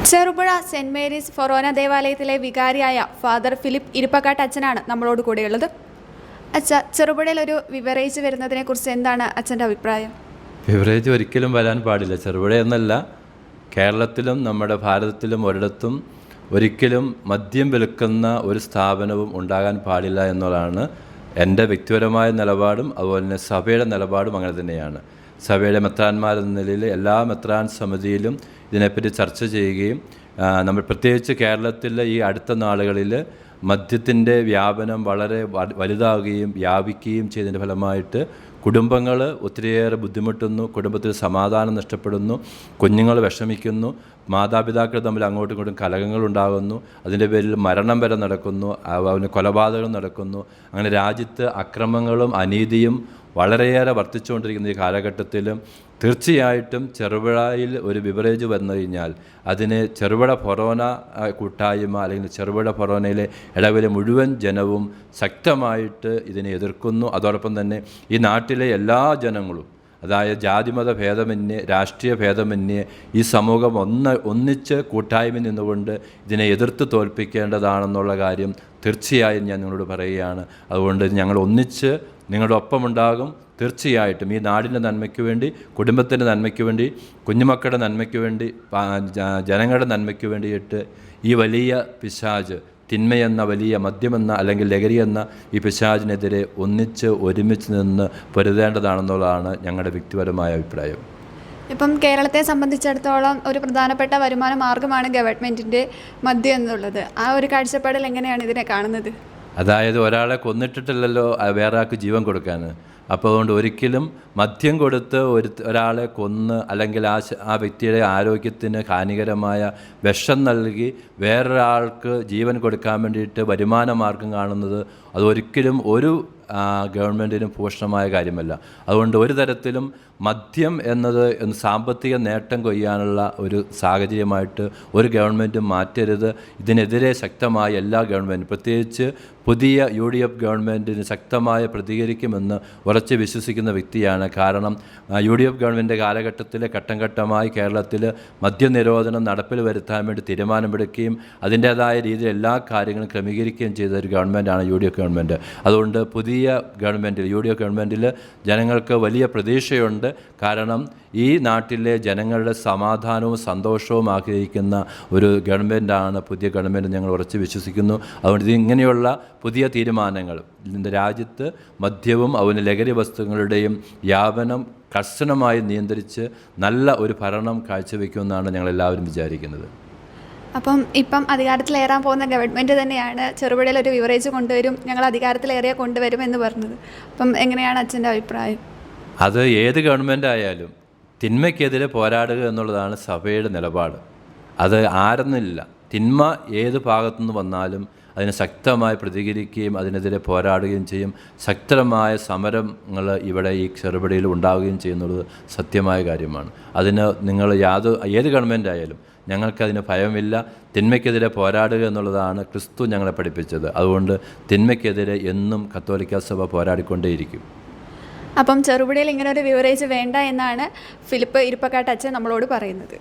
Cherupuzha saint Mary's ഫൊറോന ദേവാലയത്തിലെ വികാരിയായ father Philip Irippakkattu അച്ഛനാണ് നമ്മളോട് കൂടെയുള്ളത്. അച്ഛ, ചെറുപുഴയിൽ ഒരു ബിവറേജ് വരുന്നതിനെ കുറിച്ച് എന്താണ് അച്ഛൻ്റെ അഭിപ്രായം? ബിവറേജ് ഒരിക്കലും വരാൻ പാടില്ല. ചെറുപുഴ എന്നല്ല, കേരളത്തിലും നമ്മുടെ ഭാരതത്തിലും ഒരിടത്തും ഒരിക്കലും മദ്യം വിൽക്കുന്ന ഒരു സ്ഥാപനവും ഉണ്ടാകാൻ പാടില്ല എന്നുള്ളതാണ് എൻ്റെ വ്യക്തിപരമായ നിലപാടും. അതുപോലെ തന്നെ സഭയുടെ നിലപാടും അങ്ങനെ തന്നെയാണ്. സഭയുടെ മെത്രാന്മാരെന്ന നിലയിൽ എല്ലാ മെത്രാൻ സമിതിയിലും ഇതിനെപ്പറ്റി ചർച്ച ചെയ്യുകയും നമ്മൾ പ്രത്യേകിച്ച് കേരളത്തിലെ ഈ അടുത്ത നാളുകളിൽ മദ്യത്തിൻ്റെ വ്യാപനം വളരെ വലുതാവുകയും വ്യാപിക്കുകയും ചെയ്തതിൻ്റെ ഫലമായിട്ട് കുടുംബങ്ങൾ ഒത്തിരിയേറെ ബുദ്ധിമുട്ടുന്നു, കുടുംബത്തിൽ സമാധാനം നഷ്ടപ്പെടുന്നു, കുഞ്ഞുങ്ങൾ വിഷമിക്കുന്നു, മാതാപിതാക്കൾ തമ്മിൽ അങ്ങോട്ടും ഇങ്ങോട്ടും കലഹങ്ങളുണ്ടാകുന്നു, അതിൻ്റെ പേരിൽ മരണം വരെ നടക്കുന്നു, അവന് കൊലപാതകം നടക്കുന്നു. അങ്ങനെ രാജ്യത്ത് അക്രമങ്ങളും അനീതിയും വളരെയേറെ വർദ്ധിച്ചുകൊണ്ടിരിക്കുന്ന ഈ കാലഘട്ടത്തിൽ തീർച്ചയായിട്ടും ചെറുപുഴയിൽ ഒരു ബിവറേജ് വന്നു കഴിഞ്ഞാൽ അതിന് ചെറുപുഴ ഫൊറോന കൂട്ടായ്മ അല്ലെങ്കിൽ ചെറുപുഴ ഫൊറോനയിലെ ഇടവിലെ മുഴുവൻ ജനവും ശക്തമായിട്ട് ഇതിനെ എതിർക്കുന്നു. അതോടൊപ്പം തന്നെ ഈ നാട്ടിലെ എല്ലാ ജനങ്ങളും, അതായത് ജാതിമത ഭേദമന്യേ, രാഷ്ട്രീയ ഭേദമന്യേ ഈ സമൂഹം ഒന്നിച്ച് കൂട്ടായ്മ നിന്നുകൊണ്ട് ഇതിനെ എതിർത്ത് തോൽപ്പിക്കേണ്ടതാണെന്നുള്ള കാര്യം തീർച്ചയായും ഞാൻ നിങ്ങളോട് പറയുകയാണ്. അതുകൊണ്ട് ഞങ്ങൾ ഒന്നിച്ച് നിങ്ങളുടെ ഒപ്പമുണ്ടാകും. തീർച്ചയായിട്ടും ഈ നാടിൻ്റെ നന്മയ്ക്ക് വേണ്ടി, കുടുംബത്തിൻ്റെ നന്മയ്ക്ക് വേണ്ടി, കുഞ്ഞുമക്കളുടെ നന്മയ്ക്ക് വേണ്ടി, ജനങ്ങളുടെ നന്മയ്ക്ക് വേണ്ടിയിട്ട് ഈ വലിയ പിശാച്, തിന്മയെന്ന വലിയ മദ്യമെന്ന അല്ലെങ്കിൽ ലഹരി എന്ന ഈ പിശാചിനെതിരെ ഒരുമിച്ച് നിന്ന് പൊരുതേണ്ടതാണെന്നുള്ളതാണ് ഞങ്ങളുടെ വ്യക്തിപരമായ അഭിപ്രായം. ഇപ്പം കേരളത്തെ സംബന്ധിച്ചിടത്തോളം ഒരു പ്രധാനപ്പെട്ട വരുമാന മാർഗ്ഗമാണ് ഗവൺമെൻറ്റിൻ്റെ മദ്യം എന്നുള്ളത്. ആ ഒരു കാഴ്ചപ്പാടിൽ എങ്ങനെയാണ് ഇതിനെ കാണുന്നത്? അതായത് ഒരാളെ കൊന്നിട്ടിട്ടില്ലല്ലോ വേറെ ആൾക്ക് ജീവൻ കൊടുക്കാൻ. അപ്പോൾ അതുകൊണ്ട് ഒരിക്കലും മദ്യം കൊടുത്ത് ഒരാളെ കൊന്ന് അല്ലെങ്കിൽ ആ വ്യക്തിയുടെ ആരോഗ്യത്തിന് ഹാനികരമായ വിഷം നൽകി വേറൊരാൾക്ക് ജീവൻ കൊടുക്കാൻ വേണ്ടിയിട്ട് വരുമാന മാർഗം കാണുന്നത് അതൊരിക്കലും ഒരു ഗവൺമെൻറ്റിനും ഭൂഷണമായ കാര്യമല്ല. അതുകൊണ്ട് ഒരു തരത്തിലും മദ്യം എന്നത് സാമ്പത്തിക നേട്ടം കൊയ്യാനുള്ള ഒരു സാഹചര്യമായിട്ട് ഒരു ഗവൺമെൻറ്റും മാറ്റരുത്. ഇതിനെതിരെ ശക്തമായ എല്ലാ ഗവൺമെൻറ്റും, പ്രത്യേകിച്ച് പുതിയ UDF ഗവൺമെൻറ്റിന് ശക്തമായ പ്രതികരിക്കുമെന്ന് ഉറച്ച് വിശ്വസിക്കുന്ന വ്യക്തിയാണ്. കാരണം UDF ഗവൺമെൻറ് കാലഘട്ടത്തിൽ ഘട്ടം ഘട്ടമായി കേരളത്തിൽ മദ്യനിരോധനം നടപ്പിൽ വരുത്താൻ വേണ്ടി തീരുമാനമെടുക്കുകയും അതിൻ്റേതായ രീതിയിൽ എല്ലാ കാര്യങ്ങളും ക്രമീകരിക്കുകയും ചെയ്ത ഒരു ഗവൺമെൻറ്റാണ് UDF ഗവൺമെൻറ്. അതുകൊണ്ട് പുതിയ ഗവൺമെൻറ്റിൽ, UDF ഗവൺമെൻറ്റിൽ ജനങ്ങൾക്ക് വലിയ പ്രതീക്ഷയുണ്ട്. കാരണം ഈ നാട്ടിലെ ജനങ്ങളുടെ സമാധാനവും സന്തോഷവും ആഗ്രഹിക്കുന്ന ഒരു ഗവൺമെൻറ്റാണ് പുതിയ ഗവൺമെൻറ്, ഞങ്ങൾ ഉറച്ച് വിശ്വസിക്കുന്നു. അതുകൊണ്ട് ഇങ്ങനെയുള്ള പുതിയ തീരുമാനങ്ങൾ, രാജ്യത്ത് മദ്യവും അവന് ലഹരി വസ്തുക്കളുടെയും വ്യാപനം കർശനമായി നിയന്ത്രിച്ച് നല്ല ഒരു ഭരണം കാഴ്ചവെക്കുമെന്നാണ് ഞങ്ങളെല്ലാവരും വിചാരിക്കുന്നത്. ഇപ്പം അധികാരത്തിലേറാൻ പോകുന്ന ഗവൺമെൻറ് തന്നെയാണ് ചെറുപുഴയിൽ ഒരു ബിവറേജ് കൊണ്ടുവരും, ഞങ്ങൾ അധികാരത്തിലേറിയ കൊണ്ടുവരും എന്ന് പറഞ്ഞത്. എങ്ങനെയാണ് അച്ഛൻ്റെ അഭിപ്രായം? അത് ഏത് ഗവൺമെൻറ് ആയാലും തിന്മയ്ക്കെതിരെ പോരാടുക എന്നുള്ളതാണ് സഭയുടെ നിലപാട്. അത് ആരെന്നില്ല, തിന്മ ഏത് ഭാഗത്തുനിന്ന് വന്നാലും അതിന് ശക്തമായി പ്രതികരിക്കുകയും അതിനെതിരെ പോരാടുകയും ചെയ്യും. ശക്തമായ സമരങ്ങൾ ഇവിടെ ഈ ചെറുപുഴയിൽ ഉണ്ടാവുകയും ചെയ്യുന്നത് സത്യമായ കാര്യമാണ്. അതിന് നിങ്ങൾ ഏത് ഗവൺമെൻറ് ആയാലും ഞങ്ങൾക്കതിന് ഭയമില്ല. തിന്മയ്ക്കെതിരെ പോരാടുക എന്നുള്ളതാണ് ക്രിസ്തു ഞങ്ങളെ പഠിപ്പിച്ചത്. അതുകൊണ്ട് തിന്മയ്ക്കെതിരെ എന്നും കത്തോലിക്ക സഭ പോരാടിക്കൊണ്ടേയിരിക്കും. ചെറുപുഴയിൽ ഇങ്ങനെ ഒരു ബിവറേജ് വേണ്ട എന്നാണ് ഫിലിപ്പ് ഇരിപ്പക്കാട്ട് അച്ഛൻ നമ്മളോട് പറയുന്നത്.